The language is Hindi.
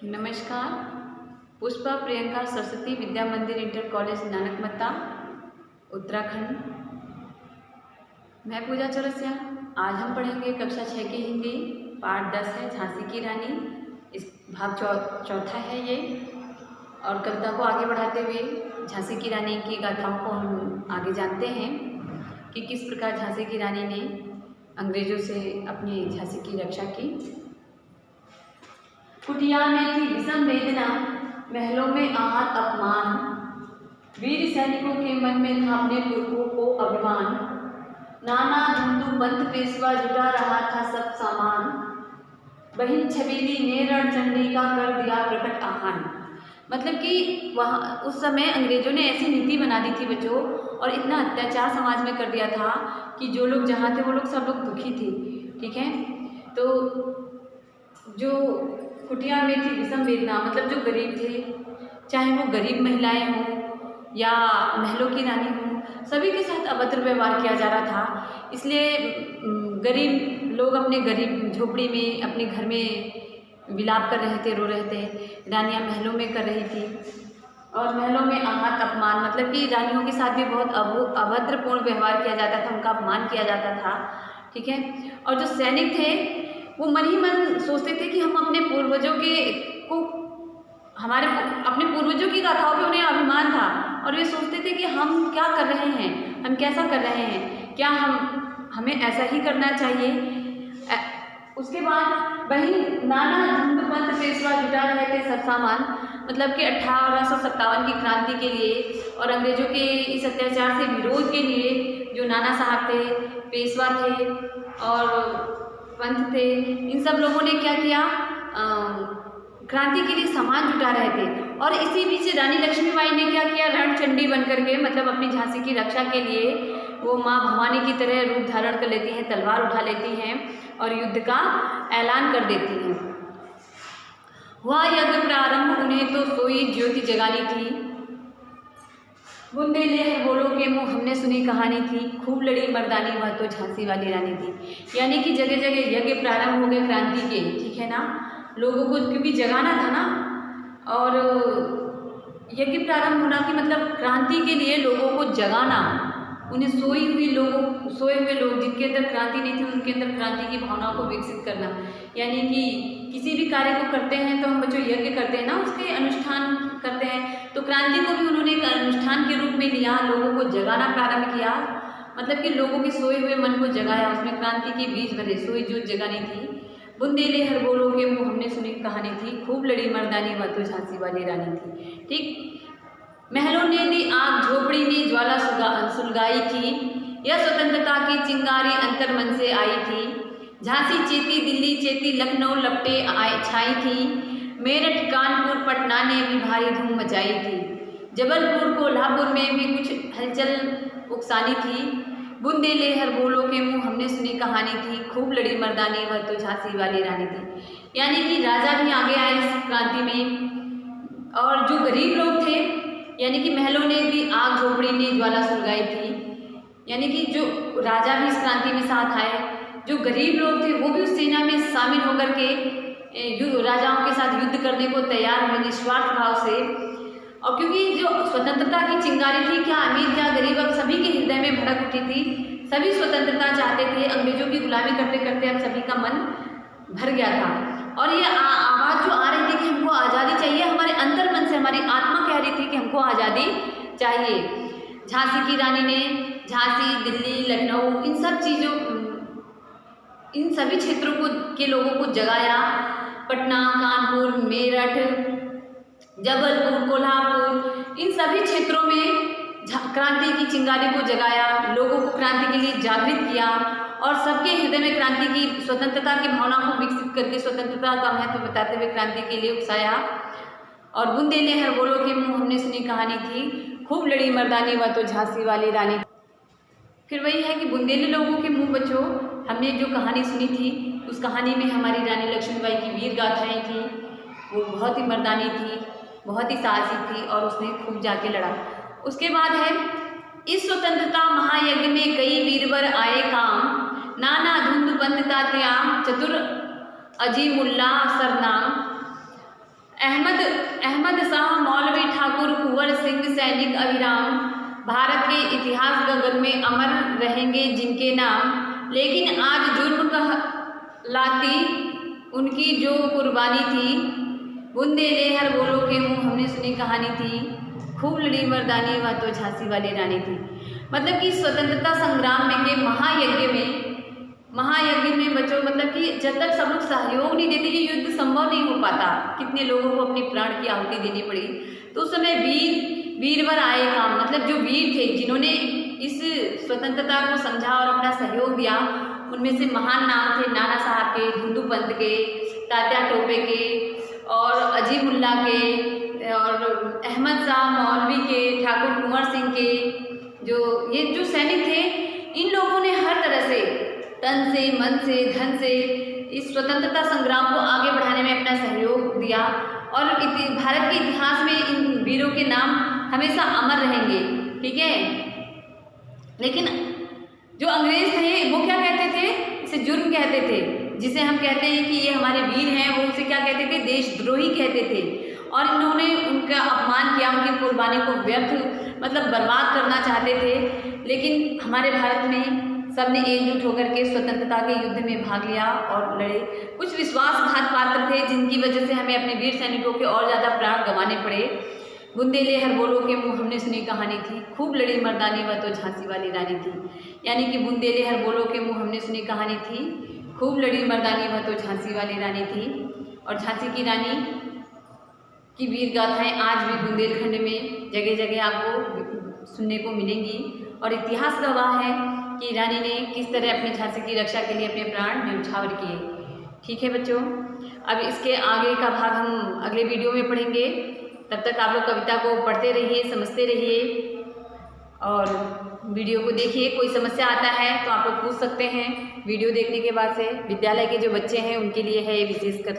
नमस्कार। पुष्पा प्रियंका सरस्वती विद्या मंदिर इंटर कॉलेज नानकमत्ता उत्तराखंड। मैं पूजा चौरसिया। आज हम पढ़ेंगे कक्षा 6 की हिंदी पाठ 10 है झांसी की रानी। इस भाग चौथा है ये। और कविता को आगे बढ़ाते हुए झांसी की रानी की गाथाओं को हम आगे जानते हैं कि किस प्रकार झांसी की रानी ने अंग्रेजों से अपनी झांसी की रक्षा की। कुटिया में थी विषम वेदना, महलों में आहत अपमान, वीर सैनिकों के मन में था अपने पुरखों को अभिमान। नाना धंधु पंत पेशवा जुटा रहा था सब सामान, बहिन छबीली ने रणचंडी का कर दिया प्रकट आह्वान। मतलब कि वहाँ उस समय अंग्रेजों ने ऐसी नीति बना दी थी बच्चों, और इतना अत्याचार समाज में कर दिया था कि जो लोग जहाँ थे वो लोग सब लोग दुखी थे। ठीक है, तो जो कुटिया में थी विषम वेदना, मतलब जो गरीब थे, चाहे वो गरीब महिलाएं हों या महलों की रानी हों, सभी के साथ अभद्र व्यवहार किया जा रहा था। इसलिए गरीब लोग अपने गरीब झोपड़ी में अपने घर में विलाप कर रहे थे, रो रहे थे। रानियां महलों में कर रही थी, और महलों में आहत अपमान, मतलब कि रानियों के साथ भी बहुत अभद्रपूर्ण व्यवहार किया जाता था, उनका अपमान किया जाता था। ठीक है, और जो सैनिक थे वो मन ही मन सोचते थे कि हम अपने पूर्वजों अपने पूर्वजों की गाथाओं पे उन्हें अभिमान था, और वे सोचते थे कि हम क्या कर रहे हैं, हम कैसा कर रहे हैं, क्या हमें ऐसा ही करना चाहिए। उसके बाद वही नाना धंधु पंत पेशवा जुटा रहे थे सब सामान, मतलब कि 1857 की क्रांति के लिए और अंग्रेजों के इस अत्याचार से विरोध के लिए जो नाना साहब थे, पेशवा थे और पंत थे, इन सब लोगों ने क्या किया, क्रांति के लिए सामान जुटा रहे थे। और इसी बीच रानी लक्ष्मीबाई ने क्या किया, रणचंडी बन करके, मतलब अपनी झांसी की रक्षा के लिए वो माँ भवानी की तरह रूप धारण कर लेती हैं, तलवार उठा लेती हैं और युद्ध का ऐलान कर देती हैं। हुआ यज्ञ प्रारंभ, उन्हें तो सोई ज्योति जगानी थी। बुंदेले है बोलो के मुँह, हमने सुनी कहानी थी। खूब लड़ी मर्दानी, वह तो झांसी वाली रानी थी। यानी कि जगह जगह यज्ञ प्रारंभ हो गए क्रांति के। ठीक है ना, लोगों को क्योंकि जगाना था ना, और यज्ञ प्रारंभ होना कि मतलब क्रांति के लिए लोगों को जगाना, उन्हें सोए हुए लोग जिनके अंदर क्रांति नहीं थी, उनके अंदर क्रांति की भावनाओं को विकसित करना। यानी कि किसी भी कार्य को करते हैं तो हम बच्चों यज्ञ करते हैं ना, उसके अनुष्ठान करते हैं, तो क्रांति को भी उन्होंने एक अनुष्ठान के रूप में लिया, लोगों को जगाना प्रारंभ किया, मतलब कि लोगों के सोए हुए मन को जगाया, उसमें क्रांति के बीज भरे, सोई ज्योत जगानी थी। बुंदेले हर बोलो के मुँह, हमने सुनी कहानी थी। खूब लड़ी मर्दानी, वह तो झांसी वाली रानी थी। ठीक, महलों ने दी आग, झोपड़ी ने ज्वाला सुलगाई थी। यह स्वतंत्रता की चिंगारी अंतर मन से आई थी। झांसी चेती, दिल्ली चेती, लखनऊ लपटे छाई थी। मेरठ कानपुर पटना ने भी भारी धूम मचाई थी। जबलपुर कोल्हापुर में भी कुछ हलचल उकसानी थी। बुंदेले हर बोलो के मुँह, हमने सुनी कहानी थी। खूब लड़ी मर्दानी, वह तो झांसी वाली रानी थी। यानी कि राजा भी आगे आए इस क्रांति में, और जो गरीब लोग थे, यानी कि महलों ने दी आग, झोपड़ी ने ज्वाला सुलगाई थी, यानी कि जो राजा भी इस क्रांति में साथ आए, जो गरीब लोग थे वो भी उस सेना में शामिल होकर के राजाओं के साथ युद्ध करने को तैयार हुए निस्वार्थ भाव से। और क्योंकि जो स्वतंत्रता की चिंगारी थी, क्या अमीर क्या गरीब, अब सभी के हृदय में भड़क उठी थी, सभी स्वतंत्रता चाहते थे। अंग्रेजों की गुलामी करते करते अब सभी का मन भर गया था, और ये आवाज़ जो आ रही थी कि हमको आज़ादी चाहिए, हमारे अंतर मन से हमारी आत्मा कह रही थी कि हमको आज़ादी चाहिए। झांसी की रानी ने झांसी, दिल्ली, लखनऊ, इन सभी क्षेत्रों के लोगों को जगाया। पटना, कानपुर, मेरठ, जबलपुर, कोल्हापुर, इन सभी क्षेत्रों में क्रांति की चिंगारी को जगाया, लोगों को क्रांति के लिए जागृत किया, और सबके हृदय में क्रांति की, स्वतंत्रता की भावना को विकसित करके स्वतंत्रता का महत्व बताते हुए क्रांति के लिए उकसाया। और बुंदेले हर बोलो के मुँह, हमने सुनी कहानी थी। खूब लड़ी मर्दानी, वह तो झांसी वाली रानी। फिर वही है कि बुंदेले लोगों के मुँह बच्चों, हमने जो कहानी सुनी थी, उस कहानी में हमारी रानी लक्ष्मीबाई की वीर गाथाएँ थी। वो बहुत ही मर्दानी थी, बहुत ही साहसी थी, और उसने खूब जाके लड़ा। उसके बाद है, इस स्वतंत्रता महायज्ञ में कई वीरवर आए काम, नाना धुंध पंत तात्या चतुर अजीमुल्ला सरनाम। अहमद शाह मौलवी ठाकुर कुंवर सिंह सैनिक अभिराम भारत के इतिहास गगन में अमर रहेंगे जिनके नाम। लेकिन आज जुर्म कहलाती उनकी जो कुर्बानी थी, बुंदेले हर बोलो के मुँह हमने सुनी कहानी थी, खूब लड़ी मर्दानी वह तो झांसी वाली रानी थी। मतलब कि स्वतंत्रता संग्राम में के महायज्ञ में बच्चों, मतलब कि जब तक सब लोग सहयोग नहीं देते ये युद्ध संभव नहीं हो पाता। कितने लोगों को अपने प्राण की आहुति देनी पड़ी। तो उस समय वीरवर आए काम, मतलब जो वीर थे जिन्होंने इस स्वतंत्रता को समझा और अपना सहयोग दिया, उनमें से महान नाम थे नाना साहब के, धुंधु पंत के, तात्या टोपे के और अजीमुल्ला के और अहमद शाह मौलवी के, ठाकुर कुंवर सिंह के। ये जो सैनिक थे, इन लोगों ने हर तरह से तन से, मन से, धन से इस स्वतंत्रता संग्राम को आगे बढ़ाने में अपना सहयोग दिया और भारत के इतिहास में इन वीरों के नाम हमेशा अमर रहेंगे। ठीक है। लेकिन जो अंग्रेज थे वो क्या कहते थे, इसे जुर्म कहते थे। जिसे हम कहते हैं कि ये हमारे वीर हैं, वो उसे क्या कहते थे, देशद्रोही कहते थे। और इन्होंने उनका अपमान किया, उनकी कुर्बानी को व्यर्थ मतलब बर्बाद करना चाहते थे। लेकिन हमारे भारत में सबने एकजुट होकर के स्वतंत्रता के युद्ध में भाग लिया और लड़े। कुछ विश्वासघात पात्र थे जिनकी वजह से हमें अपने वीर सैनिकों के और ज़्यादा प्राण गंवाने पड़े। बुंदेले हर बोलो के मुँह हमने सुनी कहानी थी, खूब लड़ी मर्दानी वह तो झांसी वाली रानी थी। यानी कि बुंदेले हर बोलो के मुँह हमने सुनी कहानी थी, खूब लड़ी मर्दानी वह तो झांसी वाली रानी थी। और झांसी की रानी की वीर गाथाएँ आज भी बुंदेलखंड में जगह जगह आपको सुनने को मिलेंगी। और इतिहास गवाह है कि रानी ने किस तरह अपनी झांसी की रक्षा के लिए अपने प्राण न्यौछावर किए। ठीक है बच्चों, अब इसके आगे का भाग हम अगले वीडियो में पढ़ेंगे। तब तक आप लोग कविता को पढ़ते रहिए, समझते रहिए और वीडियो को देखिए। कोई समस्या आता है तो आप लोग पूछ सकते हैं वीडियो देखने के बाद से। विद्यालय के जो बच्चे हैं उनके लिए है ये विशेषकर।